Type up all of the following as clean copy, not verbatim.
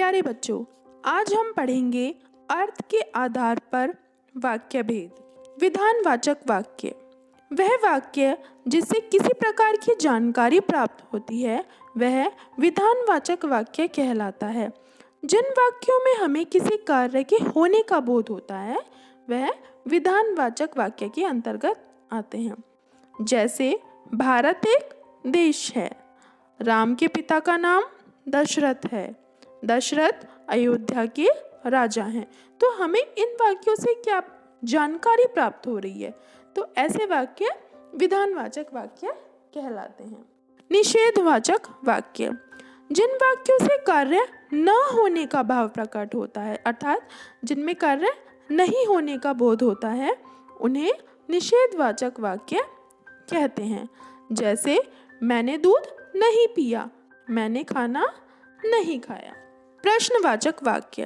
प्यारे बच्चों, आज हम पढ़ेंगे अर्थ के आधार पर वाक्य भेद। विधानवाचक वाक्य वह वाक्य जिससे किसी प्रकार की जानकारी प्राप्त होती है वह विधानवाचक वाक्य कहलाता है। जिन वाक्यों में हमें किसी कार्य के होने का बोध होता है वह विधानवाचक वाक्य के अंतर्गत आते हैं। जैसे भारत एक देश है, राम के पिता का नाम दशरथ है, दशरथ अयोध्या के राजा हैं। तो हमें इन वाक्यों से क्या जानकारी प्राप्त हो रही है, तो ऐसे वाक्य विधानवाचक वाक्य कहलाते हैं। निषेधवाचक वाक्य जिन वाक्यों से कार्य न होने का भाव प्रकट होता है, अर्थात जिनमें कार्य नहीं होने का बोध होता है, उन्हें निषेधवाचक वाक्य कहते हैं। जैसे मैंने दूध नहीं पिया, मैंने खाना नहीं खाया। प्रश्नवाचक वाक्य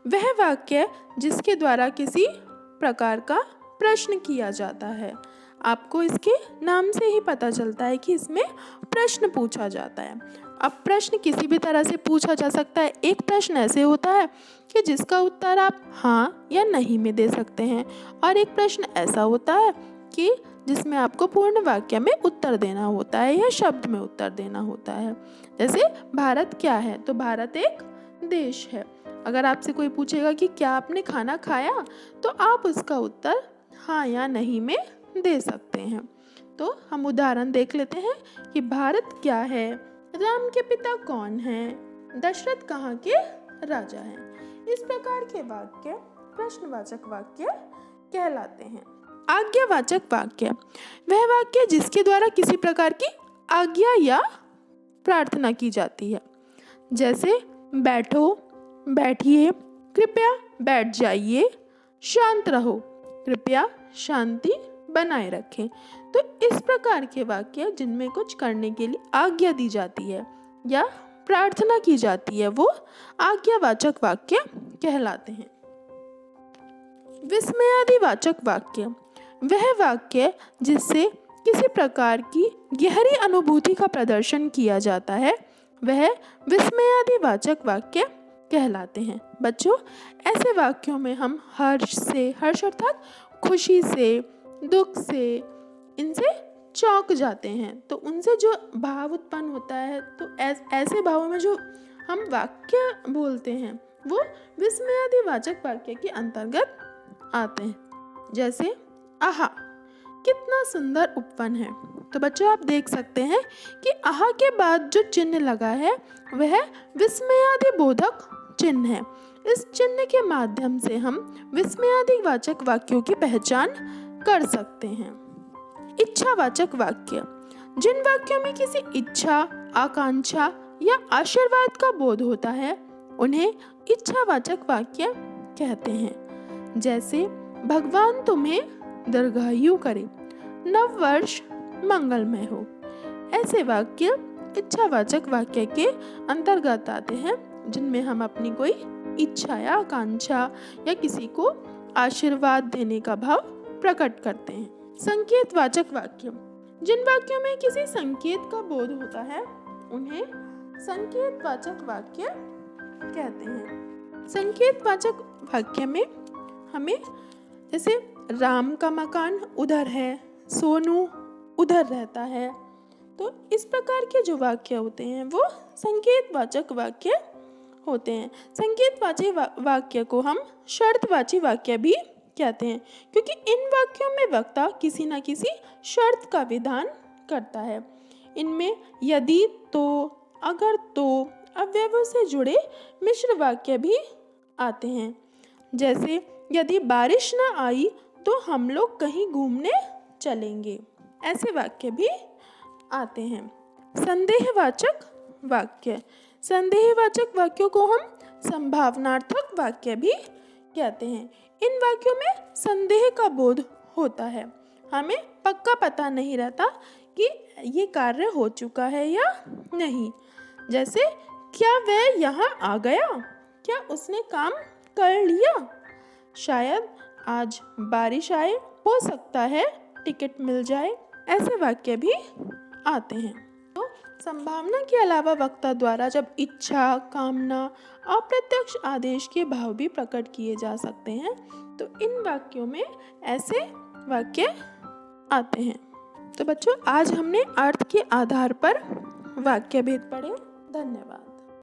वह वाक्य जिसके द्वारा किसी प्रकार का प्रश्न किया जाता है। आपको इसके नाम से ही पता चलता है कि इसमें प्रश्न पूछा जाता है। अब प्रश्न किसी भी तरह से पूछा जा सकता है। एक प्रश्न ऐसे होता है कि जिसका उत्तर आप हाँ या नहीं में दे सकते हैं, और एक प्रश्न ऐसा होता है कि जिसमें आपको पूर्ण वाक्य में उत्तर देना होता है या शब्द में उत्तर देना होता है। जैसे भारत क्या है, तो भारत एक देश है। अगर आपसे कोई पूछेगा कि क्या आपने खाना खाया, तो आप उसका उत्तर हाँ या नहीं में दे सकते हैं। तो हम उदाहरण देख लेते हैं कि भारत क्या है, राम के पिता कौन हैं, दशरथ कहाँ के राजा हैं। इस प्रकार के वाक्य प्रश्नवाचक वाक्य कहलाते हैं। आज्ञावाचक वाक्य वह वाक्य जिसके द्वारा किसी प्रकार की आज्ञा या प्रार्थना की जाती है। जैसे बैठो, बैठिए, कृपया बैठ जाइए, शांत रहो, कृपया शांति बनाए रखें। तो इस प्रकार के वाक्य जिनमें कुछ करने के लिए आज्ञा दी जाती है या प्रार्थना की जाती है वो आज्ञावाचक वाक्य कहलाते हैं। विस्मयादिवाचक वाक्य वह वाक्य जिससे किसी प्रकार की गहरी अनुभूति का प्रदर्शन किया जाता है वह विस्मयादिवाचक वाक्य कहलाते हैं। बच्चों, ऐसे वाक्यों में हम हर्ष अर्थात खुशी से, दुख से, इनसे चौंक जाते हैं, तो उनसे जो भाव उत्पन्न होता है, तो ऐसे भावों में जो हम वाक्य बोलते हैं वो विस्मयादिवाचक वाक्य के अंतर्गत आते हैं। जैसे आहा, कितना सुंदर उपवन है। तो बच्चों, आप देख सकते हैं कि आहा के बाद जो चिन्ह लगा है वह विस्मयादिबोधक चिन्ह है। इस चिन्ह के माध्यम से हम विस्मयादिवाचक वाक्यों की पहचान कर सकते हैं। इच्छावाचक वाक्य जिन वाक्यों में किसी इच्छा, आकांक्षा या आशीर्वाद का बोध होता है उन्हें इच्छावाचक वाक्य कहते हैं। जैसे भगवान तुम्हें दीर्घायु करे, नव वर्ष मंगलमय हो। ऐसे वाक्य इच्छावाचक वाक्य के अंतर्गत आते हैं जिनमें हम अपनी कोई इच्छा या आकांक्षा या किसी को आशीर्वाद देने का भाव प्रकट करते हैं। संकेतवाचक वाक्य जिन वाक्यों में किसी संकेत का बोध होता है उन्हें संकेतवाचक वाक्य कहते हैं। संकेतवाचक वाक्य में हमें जैसे राम का मकान उधर है, सोनू उधर रहता है, तो इस प्रकार के जो वाक्य होते हैं वो संकेतवाचक वाक्य होते हैं। संकेतवाची वाक्य को हम शर्तवाची वाक्य भी कहते हैं, क्योंकि इन वाक्यों में वक्ता किसी न किसी शर्त का विधान करता है। इनमें यदि, तो, अगर, तो अव्ययों से जुड़े मिश्र वाक्य भी आते हैं। जैसे यदि बारिश न आई तो हम लोग कहीं घूमने चलेंगे। ऐसे वाक्य भी आते हैं। संदेहवाचक वाक्य संदेहवाचक वाक्यों को हम संभावनार्थक वाक्य भी कहते हैं। इन वाक्यों में संदेह का बोध होता है, हमें पक्का पता नहीं रहता कि ये कार्य हो चुका है या नहीं। जैसे क्या वह यहाँ आ गया, क्या उसने काम कर लिया, शायद आज बारिश आए, हो सकता है टिकट मिल जाए। ऐसे वाक्य भी आते हैं। तो संभावना के अलावा वक्ता द्वारा जब इच्छा, कामना, अप्रत्यक्ष आदेश के भाव भी प्रकट किए जा सकते हैं तो इन वाक्यों में ऐसे वाक्य आते हैं। तो बच्चों, आज हमने अर्थ के आधार पर वाक्य भेद पढ़े। धन्यवाद।